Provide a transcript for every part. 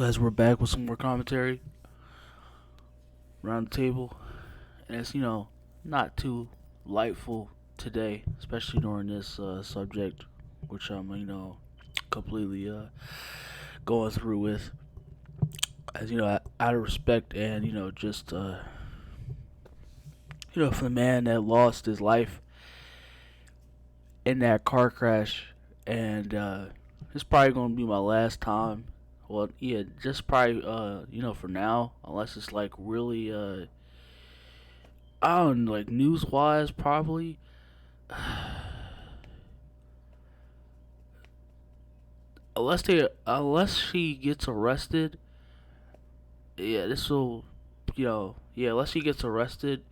So as we're back with some more commentary around the table, and it's not too lightful today, especially during this subject, which I'm completely going through with, as out of respect and just for the man that lost his life in that car crash, and it's probably gonna be my last time. Well, yeah, just probably for now, unless it's like really I don't know, like news wise, probably. Unless she gets arrested, yeah, this will, yeah, unless she gets arrested,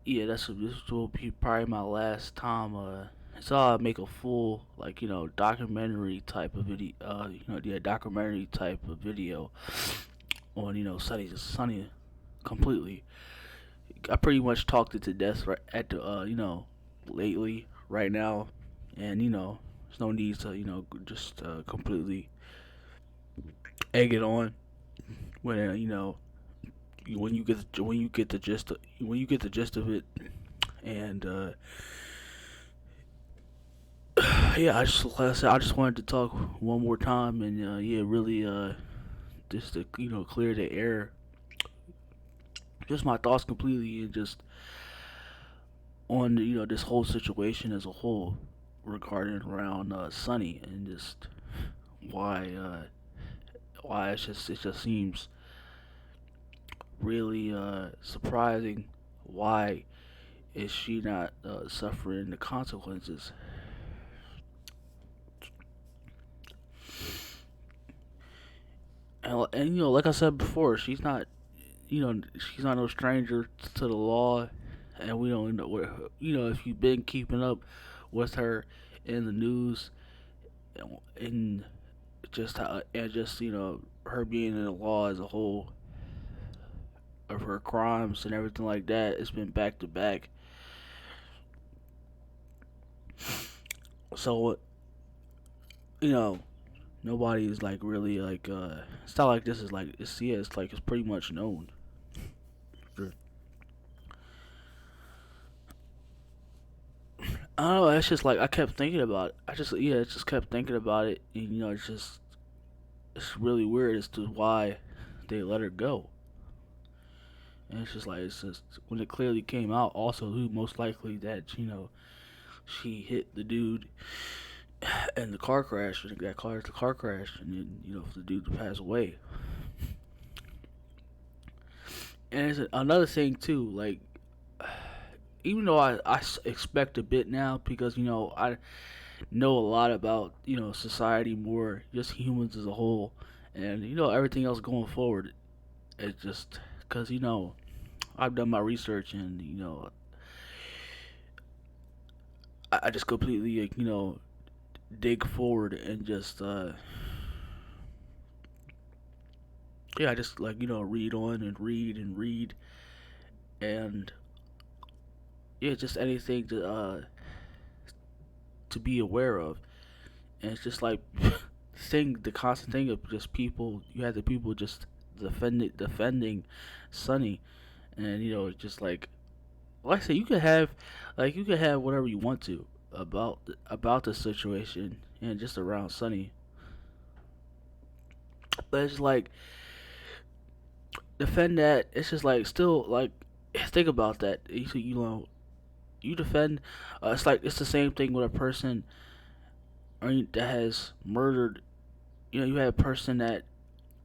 yeah, this will be probably my last time. So I'll make a full like documentary type of video, yeah, documentary type of video on Sunny completely. I pretty much talked it to death right at the lately right now, and there's no need to just completely egg it on when when you get the gist of it, and yeah, like I said, I just wanted to talk one more time, and yeah, really just to clear the air, just my thoughts completely, and just on this whole situation as a whole regarding around Sunny, and just why uh, why it just seems really surprising. Why is she not suffering the consequences? And like I said before, she's not no stranger to the law, and we don't know what if you've been keeping up with her in the news, and just her being in the law as a whole of her crimes and everything like that, it's been back to back. So you know nobody is like really like it's not like this is like it's yeah it's like it's pretty much known. I don't know. It's just like I kept thinking about it. I just kept thinking about it. And, it's really weird as to why they let her go. And it's just like it's just when it clearly came out also who most likely that she hit the dude in the car crash, and that caused the car crash, and then for the dude to pass away. And it's another thing too, like even though I expect a bit now because I know a lot about society more, just humans as a whole, and everything else going forward. It's just because I've done my research, and I just completely like, dig forward and just yeah, I just like read on and read and read, and yeah, just anything to be aware of. And it's just like the constant thing of just people. You had the people just defending Sunny, and just like I said, you could have whatever you want to about the situation and just around Sunny, but it's like defend that. It's just like still like think about that. You defend. It's like it's the same thing with a person that has murdered. You had a person that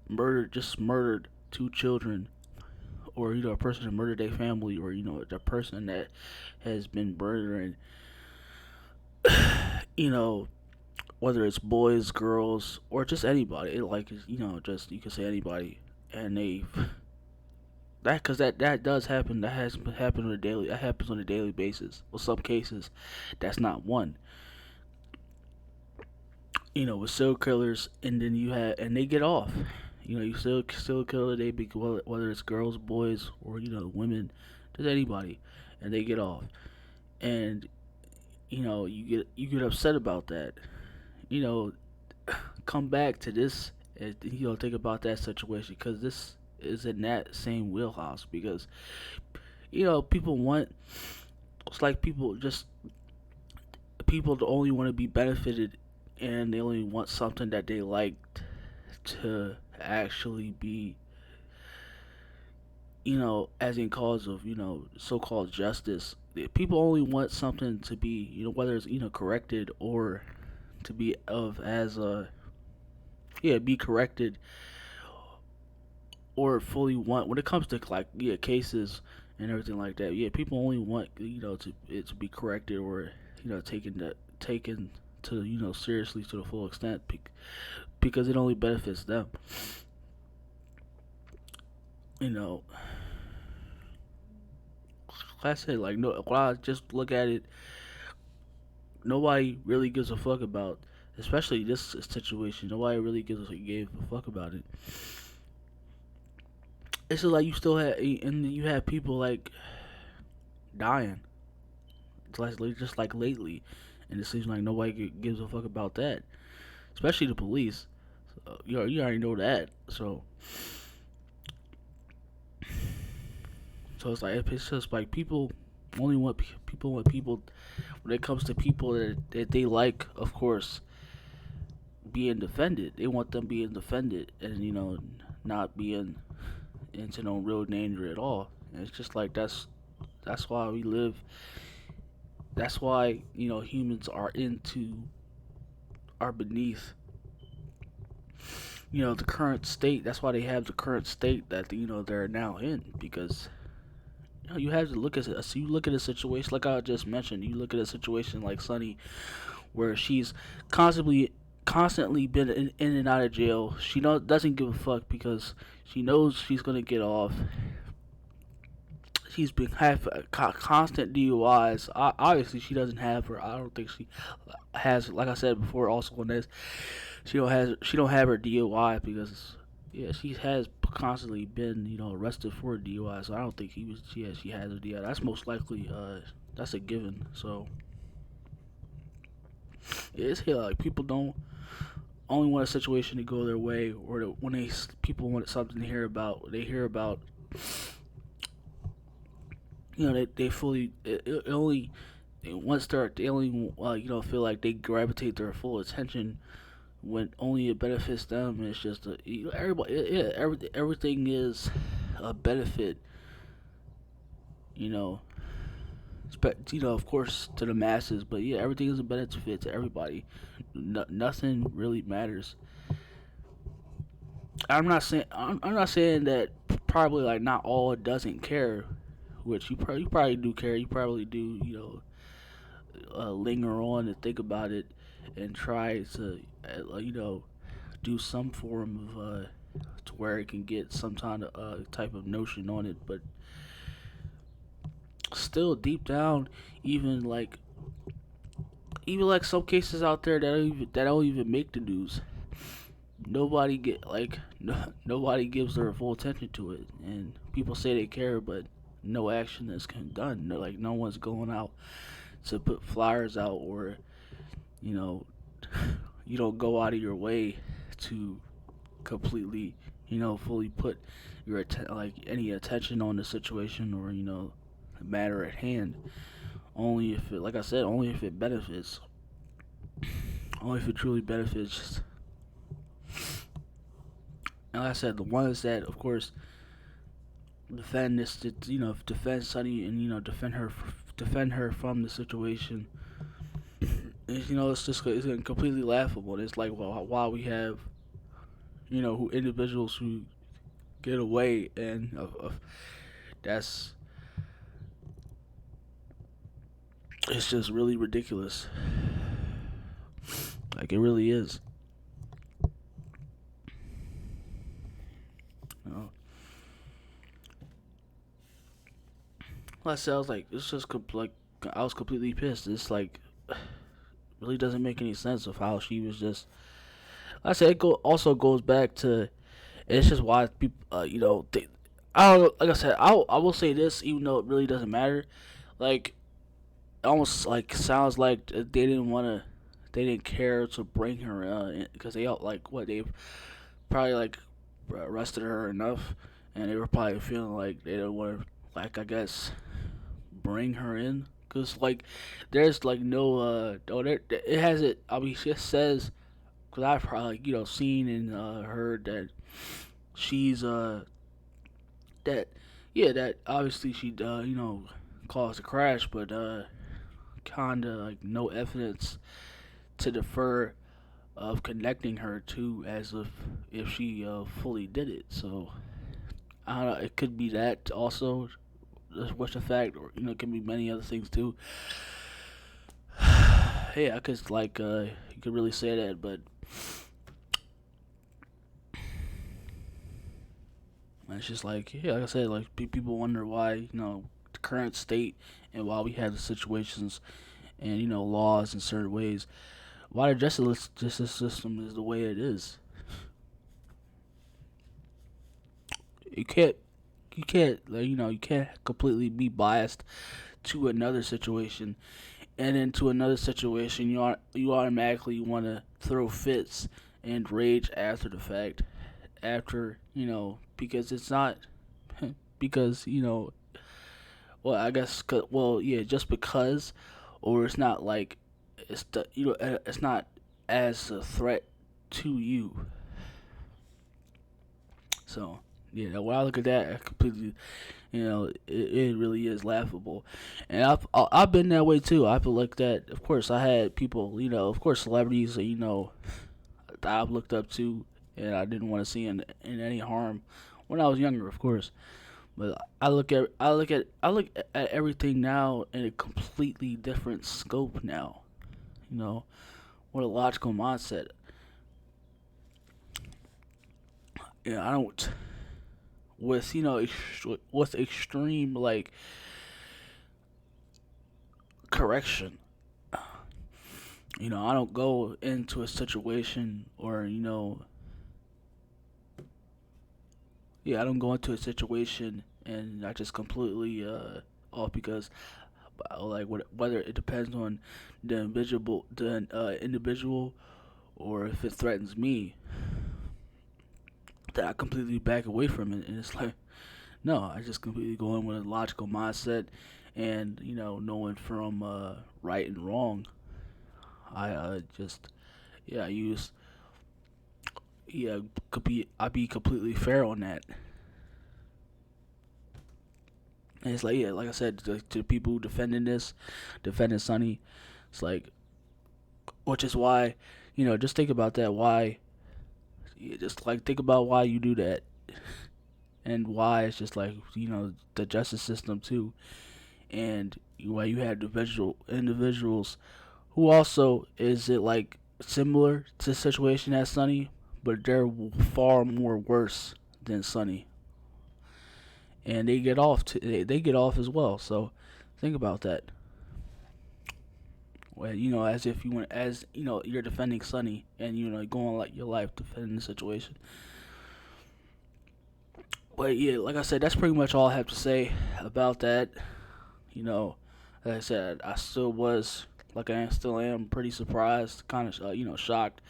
murdered two children, or a person that murdered their family, or the person that has been murdering, you know, whether it's boys, girls, or just anybody. It like just you can say anybody, and they that because that does happen. That has happened on a daily. That happens on a daily basis. Well, some cases, that's not one. With serial killers, and then and they get off. You still kill a day, whether it's girls, boys, or women, just anybody, and they get off. And you get upset about that. You know, come back to this think about that situation, because this is in that same wheelhouse. Because people want, it's like people only want to be benefited, and they only want something that they like to actually be, as in cause of, so-called justice. People only want something to be, whether it's, corrected, or to be of as a, yeah, be corrected, or fully want, when it comes to, like, yeah, cases and everything like that. Yeah, people only want, to it to be corrected, or taken to, seriously, to the full extent, because it only benefits them. You know, like I said, like, no, when I just look at it, nobody really gives a fuck about, especially this situation. Nobody really gave a fuck about it. It's just like you still have, and you have people like dying, just like lately, and it seems like nobody gives a fuck about that, especially the police. You already know that. So it's just like people only want people when it comes to people that they like, of course, being defended. They want them being defended, and not being into no real danger at all. And it's just like that's why we live. That's why humans are beneath the current state. That's why they have the current state that they're now in, because you have to look at it. So you look at a situation like I just mentioned. You look at a situation like Sunny, where she's constantly been in and out of jail. She doesn't give a fuck, because she knows she's gonna get off. She's been have constant DUIs. Obviously, she doesn't have her. I don't think she has. Like I said before, also on this, she don't have her DUI, because yeah, she has constantly been arrested for a DUI. So I don't think she has a DUI. That's most likely that's a given. So yeah, it's here, like, people don't only want a situation to go their way, or when people want something to hear about, they hear about, they fully it only once they only feel like they gravitate their full attention when only it benefits them. It's just everybody, yeah, everything is a benefit, you know of course, to the masses, but yeah, everything is a benefit to everybody. Nothing really matters. I'm not saying that probably, like, not all doesn't care, which you probably do care. You probably do, linger on and think about it, and try to do some form of to where it can get some kind of type of notion on it. But still, deep down, even like some cases out there that don't even make the news, nobody gives their full attention to it, and people say they care, but no action is done. Like, no one's going out to put flyers out, or you know you don't go out of your way to completely, fully put like any attention on the situation, or the matter at hand. Only if it, like I said, only if it benefits, only if it truly benefits. And like I said, the ones that, of course, defend this, defend Sunny, and defend her from the situation. It's completely laughable. It's like, well, why we have, who individuals who get away, and that's it's just really ridiculous. Like, it really is. You know? Like I said, I was like, it's just like, I was completely pissed. It's like, really doesn't make any sense of how she was just. Like I said, also goes back to. It's just why people, I don't. Like I said, I will say this, even though it really doesn't matter. Like, it almost like sounds like they didn't care to bring her in, because they all, like, what, they probably like arrested her enough, and they were probably feeling like they don't want to, like, I guess, bring her in, cause like there's like no it has it. I mean, it just says, cause I've probably seen and heard that she's that that obviously she caused a crash, but kinda like no evidence to defer of connecting her to, as if she fully did it. So I don't know. It could be that also. What's the fact, or it can be many other things too. Yeah, I could like you could really say that, but it's just like, yeah, like I said, like people wonder why the current state, and why we have the situations and laws in certain ways, why the justice system is the way it is. You can't like, you can't completely be biased to another situation, and into another situation you automatically want to throw fits and rage after the fact, after because it's not because well, I guess well, yeah, just because, or it's not like it's not as a threat to you. So yeah, when I look at that, I completely, it really is laughable. And I've been that way too. I feel like that. Of course, I had people, of course, celebrities that that I've looked up to, and I didn't want to see in any harm when I was younger, of course. But I look at everything now in a completely different scope now. You know, with a logical mindset. I don't, with with extreme like correction. I don't go into a situation, or yeah, I don't go into a situation and I just completely off, because like whether it depends on the individual, or if it threatens me, that I completely back away from it. And it's like, no, I just completely go in with a logical mindset, and knowing from right and wrong. I just, yeah, I use, yeah, I be completely fair on that. And it's like, yeah, like I said, to the people who defending Sonny, it's like, which is why, just think about that. Why, just like think about why you do that, and why it's just like the justice system too, and why you have individuals who also is it like similar to the situation as Sonny, but they're far more worse than Sonny, and they get off they get off as well. So think about that. Well, as if you want, as you're defending Sonny, and going like your life defending the situation. But yeah, like I said, that's pretty much all I have to say about that. You know, like I said, I still was, like I still am, pretty surprised, kind of shocked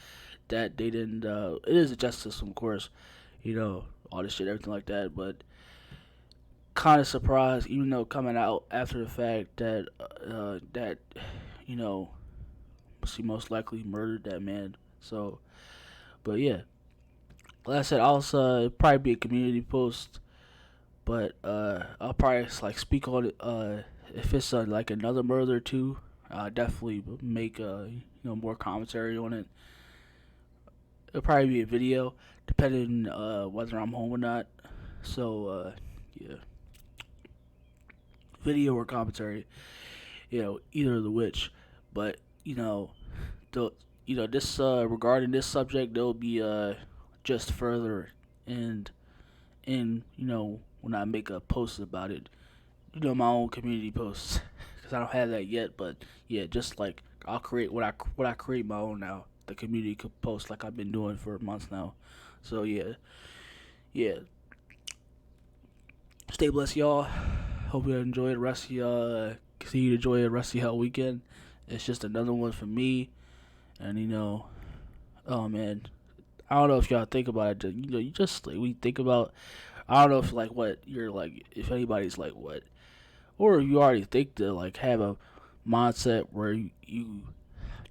that they didn't. It is a justice system, of course. All this shit, everything like that, but kind of surprised, even though coming out after the fact that you know she most likely murdered that man. So, but yeah, like I said, I'll probably be a community post, but I'll probably like speak on it. If it's like another murder too, I'll definitely make more commentary on it. It'll probably be a video, depending whether I'm home or not. So yeah, video or commentary, either of the which. But the this regarding this subject, there'll be just further, and when I make a post about it, my own community posts, because I don't have that yet. But yeah, just like I'll create what I create my own now, the community post, like I've been doing for months now. So yeah, yeah. Stay blessed, y'all. Hope you enjoy the rest of y'all. Continue to enjoy the rest of y'all weekend. It's just another one for me, and oh man, I don't know if y'all think about it. You know, you just like we think about. I don't know if like what you're like. If anybody's like what, or you already think to like have a mindset where you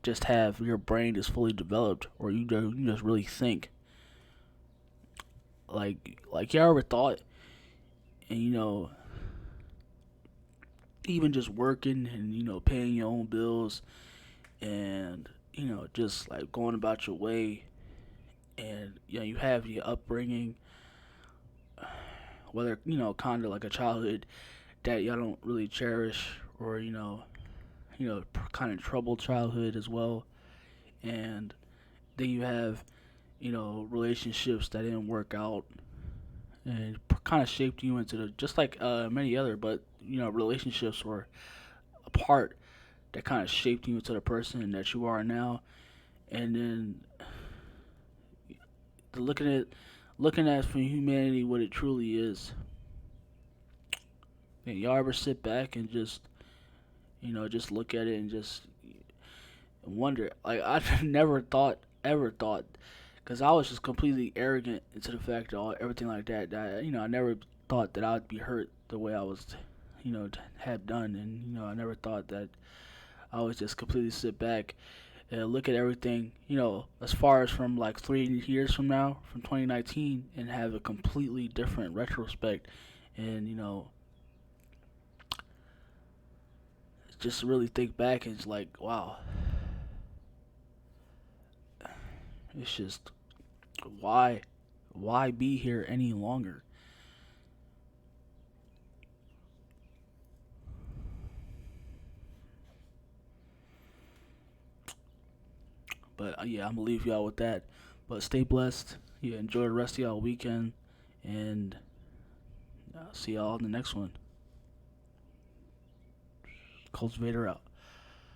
just have your brain is fully developed, or you just really think like you ever thought, and even just working and paying your own bills and just like going about your way, and you have your upbringing, whether kind of like a childhood that y'all don't really cherish, or kind of troubled childhood as well, and then you have relationships that didn't work out and kind of shaped you into the just like many other, but relationships were a part that kind of shaped you into the person that you are now. And then looking at for humanity what it truly is. And y'all ever sit back and just look at it and just wonder? Like I never thought ever thought, because I was just completely arrogant into the fact of everything like that. That I never thought that I'd be hurt the way I was, had done, and I never thought that I would just completely sit back and look at everything, as far as from like 3 years from now, from 2019, and have a completely different retrospect, and just really think back and it's like, wow, it's just why, why be here any longer? But yeah, I'm gonna leave y'all with that. But stay blessed. Yeah, enjoy the rest of y'all weekend, and I'll see y'all in the next one. Cultivator out.